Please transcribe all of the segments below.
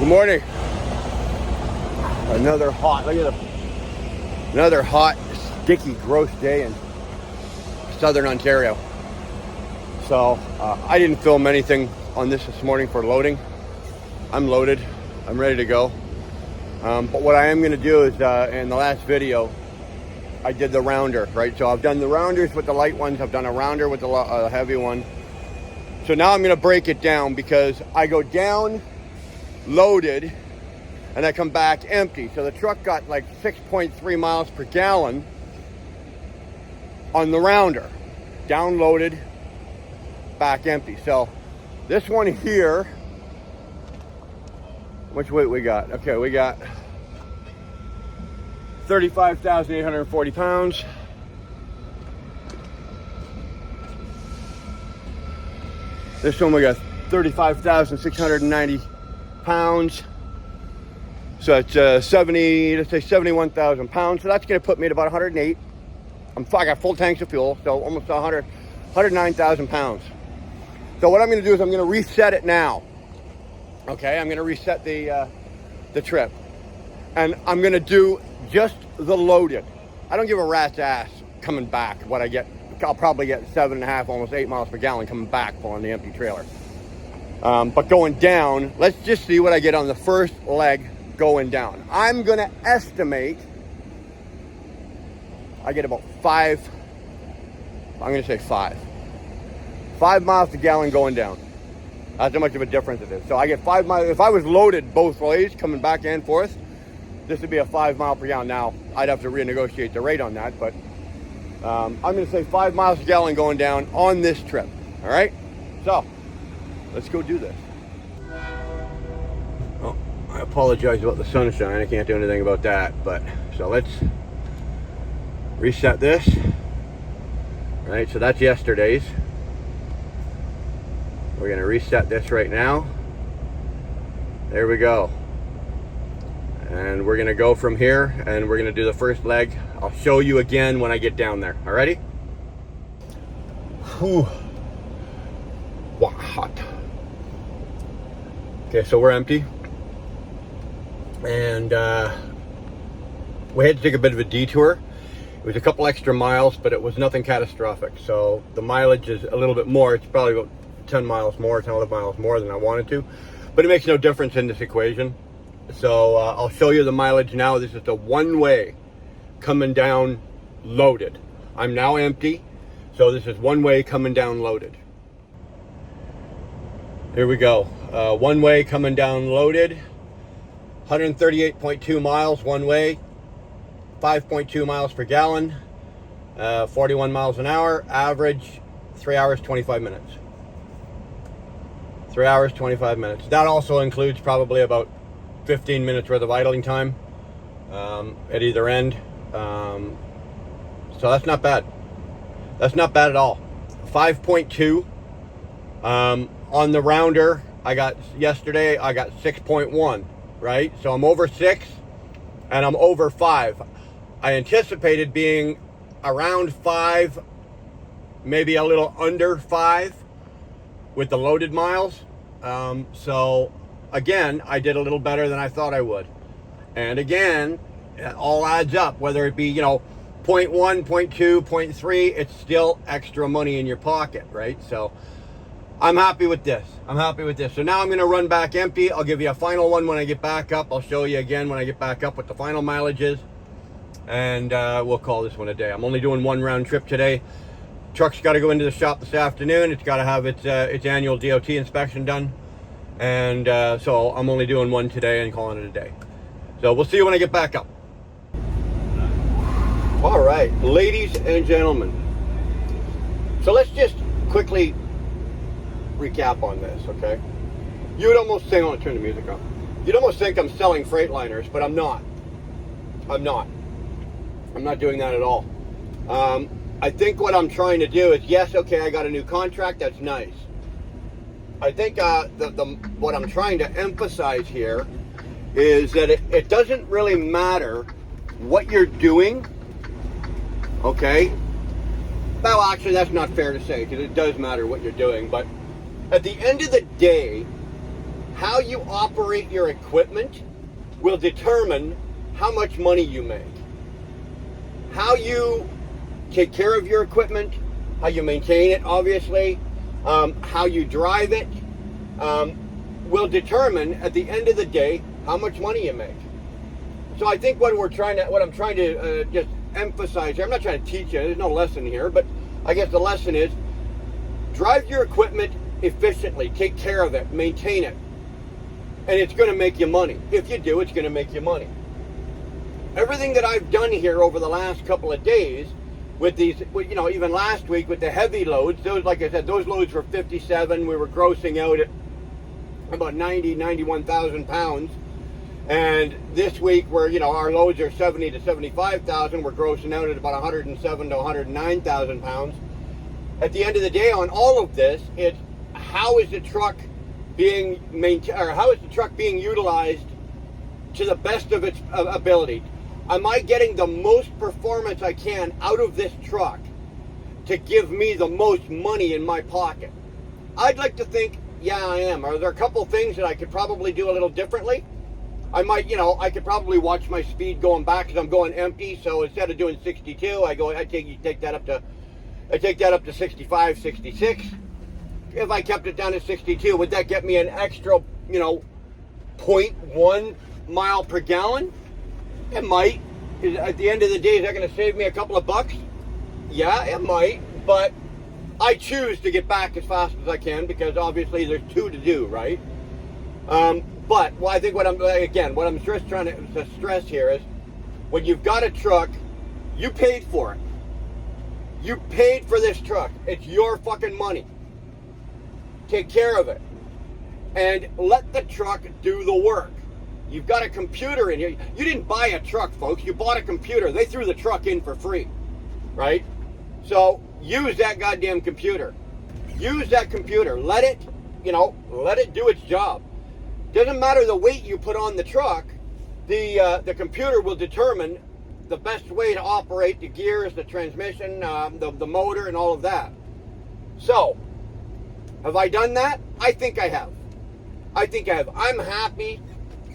Good morning. Another hot, another hot, sticky, gross day in southern Ontario. So I didn't film anything on this morning for loading. I'm loaded. I'm ready to go. But what I am going to do is, in the last video, I did the rounder, right? So I've done the rounders with the light ones. I've done a rounder with the heavy one. So now I'm going to break it down because I go down loaded and I come back empty. So the truck got like 6.3 miles per gallon on the rounder. Down loaded, back empty. So this one here, which weight we got? Okay, we got 35,840 pounds. This one we got 35,690 pounds. So it's let's say 71,000 pounds. So that's going to put me at about 108. I got full tanks of fuel, so almost 109,000 pounds. So what I'm going to do is I'm going to reset it now. Okay, I'm going to reset the trip, and I'm going to do just the loaded. I don't give a rat's ass coming back what I get. I'll probably get 7.5, almost 8 miles per gallon coming back pulling the empty trailer. But going down, let's just see what I get on the first leg going down. I'm going to estimate I get about 5. I'm going to say 5 miles per gallon going down. That's how much of a difference it is. So I get 5 miles. If I was loaded both ways, coming back and forth, this would be a 5 mile per gallon. Now, I'd have to renegotiate the rate on that, but I'm going to say 5 miles per gallon going down on this trip. All right? So, let's go do this. Oh, I apologize about the sunshine. I can't do anything about that, but so let's reset this. All right, so that's yesterday's. We're going to reset this right now. There we go. And we're going to go from here, and we're going to do the first leg. I'll show you again when I get down there. Alrighty? Whew. Wow, hot. Okay, so we're empty. And we had to take a bit of a detour. It was a couple extra miles, but it was nothing catastrophic. So the mileage is a little bit more. It's probably about 10 miles more, 10, 11 miles more than I wanted to. But it makes no difference in this equation. So I'll show you the mileage now. This is the one-way coming down loaded. I'm now empty. So this is one-way coming down loaded. Here we go. One-way coming down loaded. 138.2 miles one way. 5.2 miles per gallon. 41 miles an hour. Average 3 hours, 25 minutes. 3 hours, 25 minutes. That also includes probably about 15 minutes worth of idling time at either end. So that's not bad. That's not bad at all. 5.2 on the rounder. Yesterday I got 6.1, right? So I'm over 6 and I'm over 5. I anticipated being around 5, maybe a little under 5 with the loaded miles. So again, I did a little better than I thought I would. And again, it all adds up, whether it be, 0.1, 0.2, 0.3, it's still extra money in your pocket, right? So I'm happy with this. So now I'm going to run back empty. I'll give you a final one when I get back up. I'll show you again when I get back up what the final mileage is. And we'll call this one a day. I'm only doing one round trip today. Truck's got to go into the shop this afternoon. It's got to have its annual DOT inspection done. And so I'm only doing one today and calling it a day. So we'll see you when I get back up. All right, ladies and gentlemen. So let's just quickly recap on this, okay? You'd almost think, I want to turn the music up. You'd almost think I'm selling Freightliners, but I'm not. I'm not doing that at all. I think what I'm trying to do is, yes, okay, I got a new contract. That's nice. I think what I'm trying to emphasize here is that it doesn't really matter what you're doing, okay? Well, actually, that's not fair to say because it does matter what you're doing. But at the end of the day, how you operate your equipment will determine how much money you make. How you take care of your equipment, how you maintain it, obviously, how you drive it, will determine at the end of the day how much money you make. So I think what I'm trying to just emphasize here, I'm not trying to teach you, there's no lesson here, but I guess the lesson is drive your equipment efficiently, take care of it, maintain it, and it's going to make you money. If you do, it's going to make you money. Everything that I've done here over the last couple of days with these, you know, even last week with the heavy loads, those, like I said, those loads were 57. We were grossing out at about 91,000 pounds. And this week, where, you know, our loads are 70 to 75,000, we're grossing out at about 107 to 109,000 pounds. At the end of the day, on all of this, it's how is the truck being maintained, or how is the truck being utilized to the best of its ability? Am I getting the most performance I can out of this truck to give me the most money in my pocket? I'd like to think, yeah, I am. Are there a couple things that I could probably do a little differently? I might, you know, I could probably watch my speed going back because I'm going empty. So instead of doing 62, I take that up to 65, 66. If I kept it down to 62, would that get me an extra, you know, 0.1 mile per gallon? It might. At the end of the day, is that going to save me a couple of bucks? Yeah, it might. But I choose to get back as fast as I can because obviously there's two to do, right? But well, I think what I'm just trying to stress here is when you've got a truck, you paid for it. You paid for this truck. It's your fucking money. Take care of it. And let the truck do the work. You've got a computer in here. You didn't buy a truck, folks. You bought a computer. They threw the truck in for free, right? So use that goddamn computer. Use that computer. Let it do its job. Doesn't matter the weight you put on the truck. The computer will determine the best way to operate the gears, the transmission, the motor, and all of that. So, have I done that? I think I have. I'm happy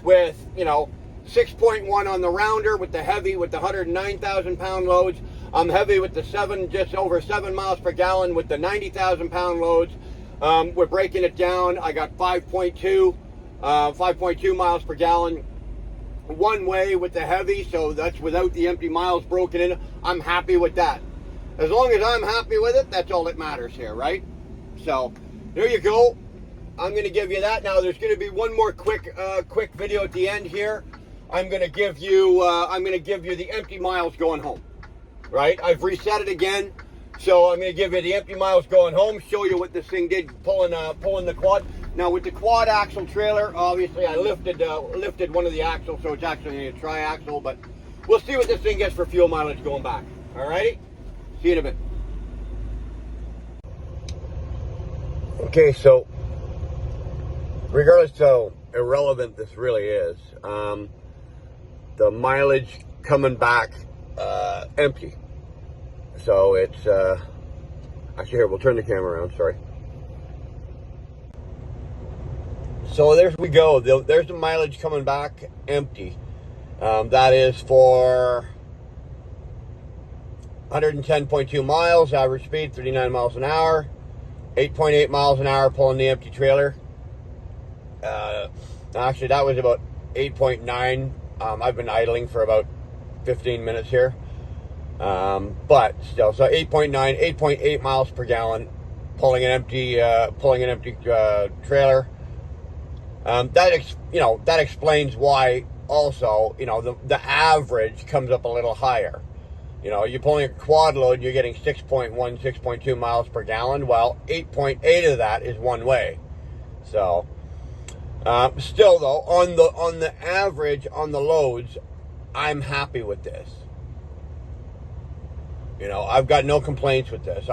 with, 6.1 on the rounder with the heavy, with the 109,000 pound loads. I'm heavy with the just over 7 miles per gallon with the 90,000 pound loads. We're breaking it down. I got 5.2 miles per gallon one way with the heavy, so that's without the empty miles broken in. I'm happy with that. As long as I'm happy with it, that's all that matters here, right? So there you go. I'm going to give you that. Now there's going to be one more quick video at the end here. I'm going to give you the empty miles going home. Right? I've reset it again. So I'm going to give you the empty miles going home, show you what this thing did pulling the quad. Now with the quad axle trailer, obviously I lifted one of the axles, so it's actually a tri-axle, but we'll see what this thing gets for fuel mileage going back. Alrighty? See you in a bit. Okay, so regardless how irrelevant this really is, the mileage coming back empty. So it's actually, here, we'll turn the camera around, sorry. So there we go. There's the mileage coming back empty. That is for 110.2 miles, average speed 39 miles an hour, 8.8 miles an hour pulling the empty trailer. Actually, that was about 8.9. I've been idling for about 15 minutes here. But still, so 8.8 miles per gallon, pulling an empty trailer. That explains why also, the average comes up a little higher. You're pulling a quad load, you're getting 6.2 miles per gallon, while 8.8 of that is one way. So, still though, on the average, on the loads, I'm happy with this. I've got no complaints with this.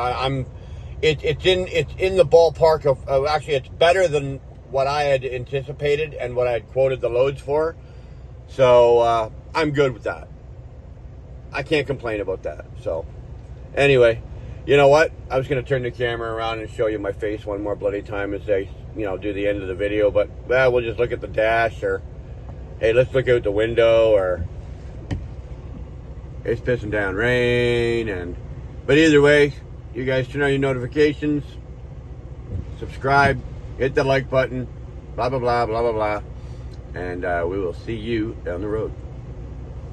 It's in the ballpark of actually, it's better than what I had anticipated and what I had quoted the loads for. So I'm good with that. I can't complain about that. So anyway, you know what? I was going to turn the camera around and show you my face one more bloody time and say, do the end of the video, but we'll just look at the dash, or hey, let's look out the window, or it's pissing down rain. But either way, you guys turn on your notifications, subscribe, hit the like button, blah blah blah blah blah blah, and we will see you down the road.